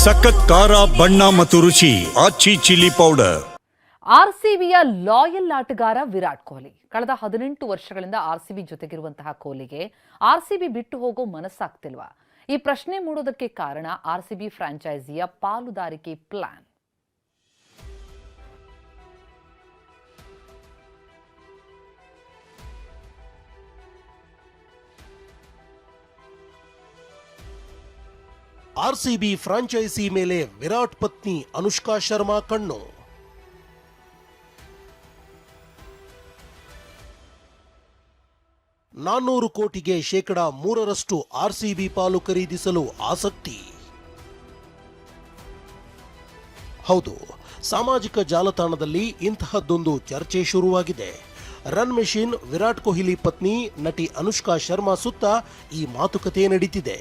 ಸಖತ್ ಖಾರ ಬಣ್ಣ ಮತ್ತು ರುಚಿ ಆಚಿ ಚಿಲ್ಲಿ ಪೌಡರ್. ಆರ್ಸಿಬಿಯ ಲಾಯಲ್ ಆಟಗಾರ ವಿರಾಟ್ ಕೊಹ್ಲಿ ಕಳೆದ 18 ವರ್ಷಗಳಿಂದ ಆರ್ಸಿಬಿ ಜೊತೆಗಿರುವಂತಹ ಕೊಹ್ಲಿಗೆ ಆರ್ಸಿಬಿ ಬಿಟ್ಟು ಹೋಗೋ ಮನಸ್ಸಾಗ್ತಿಲ್ವಾ? ಈ ಪ್ರಶ್ನೆ ಮೂಡೋದಕ್ಕೆ ಕಾರಣ ಆರ್ಸಿಬಿ ಫ್ರಾಂಚೈಸಿಯ ಪಾಲುದಾರಿಕೆ ಪ್ಲಾನ್. ಆರ್ಸಿಬಿ ಫ್ರಾಂಚೈಸಿ ಮೇಲೆ ವಿರಾಟ್ ಪತ್ನಿ ಅನುಷ್ಕಾ ಶರ್ಮಾ ಕಣ್ಣು. $400 ಕೋಟಿಗೆ %3 ಆರ್ಸಿಬಿ ಪಾಲು ಖರೀದಿಸಲು ಆಸಕ್ತಿ. ಹೌದು, ಸಾಮಾಜಿಕ ಜಾಲತಾಣದಲ್ಲಿ ಇಂತಹದ್ದೊಂದು ಚರ್ಚೆ ಶುರುವಾಗಿದೆ. ರನ್ ಮೆಷಿನ್ ವಿರಾಟ್ ಕೊಹ್ಲಿ ಪತ್ನಿ ನಟಿ ಅನುಷ್ಕಾ ಶರ್ಮಾ ಸುತ್ತ ಈ ಮಾತುಕತೆ ನಡೀತಿದೆ.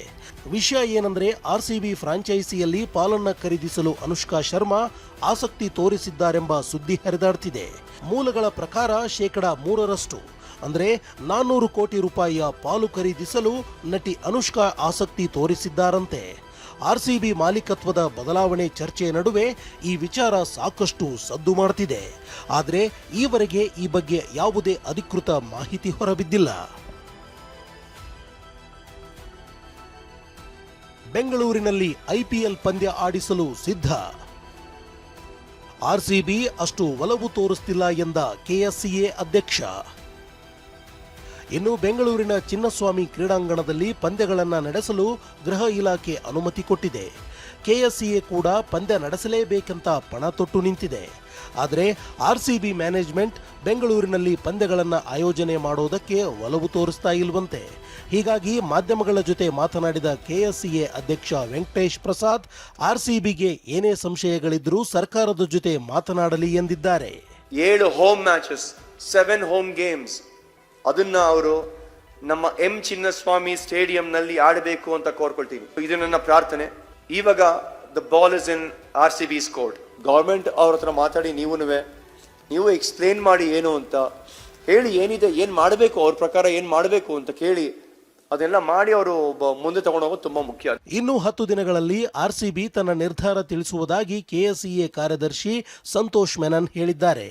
ವಿಷಯ ಏನಂದ್ರೆ, ಆರ್ಸಿಬಿ ಫ್ರಾಂಚೈಸಿಯಲ್ಲಿ ಪಾಲನ್ನ ಖರೀದಿಸಲು ಅನುಷ್ಕಾ ಶರ್ಮಾ ಆಸಕ್ತಿ ತೋರಿಸಿದ್ದಾರೆಂಬ ಸುದ್ದಿ ಹರಿದಾಡ್ತಿದೆ. ಮೂಲಗಳ ಪ್ರಕಾರ %3 ಅಂದ್ರೆ $400 ಕೋಟಿ ಪಾಲು ಖರೀದಿಸಲು ನಟಿ ಅನುಷ್ಕಾ ಆಸಕ್ತಿ ತೋರಿಸಿದ್ದಾರಂತೆ. ಆರ್ಸಿಬಿ ಮಾಲೀಕತ್ವದ ಬದಲಾವಣೆ ಚರ್ಚೆ ನಡುವೆ ಈ ವಿಚಾರ ಸಾಕಷ್ಟು ಸದ್ದು ಮಾಡ್ತಿದೆ. ಆದರೆ ಈವರೆಗೆ ಈ ಬಗ್ಗೆ ಯಾವುದೇ ಅಧಿಕೃತ ಮಾಹಿತಿ ಹೊರಬಿದ್ದಿಲ್ಲ. ಬೆಂಗಳೂರಿನಲ್ಲಿ ಐಪಿಎಲ್ ಪಂದ್ಯ ಆಡಿಸಲು ಸಿದ್ಧ. ಆರ್ಸಿಬಿ ಅಷ್ಟು ಒಲವು ತೋರಿಸ್ತಿಲ್ಲ ಎಂದ ಕೆಎಸ್ಸಿಎ ಅಧ್ಯಕ್ಷ. ಇನ್ನು ಬೆಂಗಳೂರಿನ ಚಿನ್ನಸ್ವಾಮಿ ಕ್ರೀಡಾಂಗಣದಲ್ಲಿ ಪಂದ್ಯಗಳನ್ನು ನಡೆಸಲು ಗೃಹ ಇಲಾಖೆ ಅನುಮತಿ ಕೊಟ್ಟಿದೆ. ಕೆಎಸ್ಸಿಎ ಕೂಡ ಪಂದ್ಯ ನಡೆಸಲೇಬೇಕಂತ ಪಣ ತೊಟ್ಟು ನಿಂತಿದೆ. ಆದರೆ ಆರ್ಸಿಬಿ ಮ್ಯಾನೇಜ್ಮೆಂಟ್ ಬೆಂಗಳೂರಿನಲ್ಲಿ ಪಂದ್ಯಗಳನ್ನು ಆಯೋಜನೆ ಮಾಡೋದಕ್ಕೆ ಒಲವು ತೋರಿಸ್ತಾ ಇಲ್ವಂತೆ. ಹೀಗಾಗಿ ಮಾಧ್ಯಮಗಳ ಜೊತೆ ಮಾತನಾಡಿದ ಕೆಎಸ್ಸಿಎ ಅಧ್ಯಕ್ಷ ವೆಂಕಟೇಶ್ ಪ್ರಸಾದ್, ಆರ್ಸಿಬಿಗೆ ಏನೇ ಸಂಶಯಗಳಿದ್ರೂ ಸರ್ಕಾರದ ಜೊತೆ ಮಾತನಾಡಲಿ ಎಂದಿದ್ದಾರೆ. 7 ಹೋಮ್ ಮ್ಯಾಚಸ್, 7 ಹೋಮ್ ಗೇಮ್ಸ್, ಅದನ್ನ ಅವರು ನಮ್ಮ ಎಂ ಚಿನ್ನಸ್ವಾಮಿ ಸ್ಟೇಡಿಯಂನಲ್ಲಿ ಆಡಬೇಕು ಅಂತ ಕೋರ್ಕೊಳ್ತೀನಿ. ಇದು ನನ್ನ ಪ್ರಾರ್ಥನೆ. ಇವಾಗ the ball is in RCB's court. Government ಅವ್ರ ಹತ್ರ ಮಾತಾಡಿ, ನೀವು ಎಕ್ಸ್ಪ್ಲೇನ್ ಮಾಡಿ ಏನು ಅಂತ ಹೇಳಿ, ಏನಿದೆ, ಏನು ಮಾಡಬೇಕು, ಅವ್ರ ಪ್ರಕಾರ ಏನು ಮಾಡಬೇಕು ಅಂತ ಕೇಳಿ ಅದೆಲ್ಲ ಮಾಡಿ ಅವರು ಮುಂದೆ ತಗೊಂಡೋಗೋದು ತುಂಬಾ ಮುಖ್ಯ. ಇನ್ನು 10 ದಿನಗಳಲ್ಲಿ ಆರ್ಸಿಬಿ ತನ್ನ ನಿರ್ಧಾರ ತಿಳಿಸುವುದಾಗಿ ಕೆಎಸ್ಸಿಎ ಕಾರ್ಯದರ್ಶಿ ಸಂತೋಷ್ ಮೆನನ್ ಹೇಳಿದ್ದಾರೆ.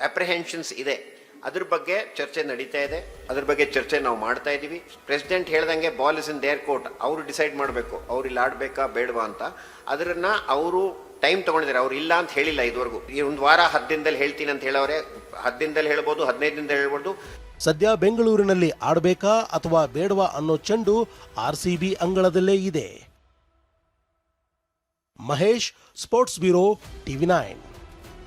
ಅಪ್ರಿಹೆನ್ಷನ್ಸ್ ಇದೆ, ಅದ್ರ ಬಗ್ಗೆ ಚರ್ಚೆ ನಡೀತಾ ಇದೆ, ಅದ್ರ ಬಗ್ಗೆ ಚರ್ಚೆ ನಾವು ಮಾಡ್ತಾ ಇದೀವಿ. ಪ್ರೆಸಿಡೆಂಟ್ ಹೇಳ್ದಂಗೆ ball is in their court, ಅವರು ಡಿಸೈಡ್ ಮಾಡಬೇಕು ಅವ್ರು ಇಲ್ಲಿ ಆಡ್ಬೇಕಾ ಬೇಡವಾ ಅಂತ. ಅದನ್ನ ಅವರು ಟೈಮ್ ತಗೊಂಡಿದ್ದಾರೆ, ಅವ್ರು ಇಲ್ಲ ಅಂತ ಹೇಳಿಲ್ಲ ಇದುವರೆಗೂ. ಈ 1 ವಾರ 10 ದಿನದಲ್ಲಿ ಹೇಳ್ತೀನಿ ಅಂತ ಹೇಳವ್ರೆ. 10 ದಿನದಲ್ಲಿ ಹೇಳ್ಬೋದು, 15 ದಿನದಲ್ಲಿ ಹೇಳ್ಬೋದು. ಸದ್ಯ ಬೆಂಗಳೂರಿನಲ್ಲಿ ಆಡಬೇಕಾ ಅಥವಾ ಬೇಡವಾ ಅನ್ನೋ ಚೆಂಡು ಆರ್ಸಿಬಿ ಅಂಗಳದಲ್ಲೇ ಇದೆ. Mahesh, sports bureau, ಟಿವಿ9.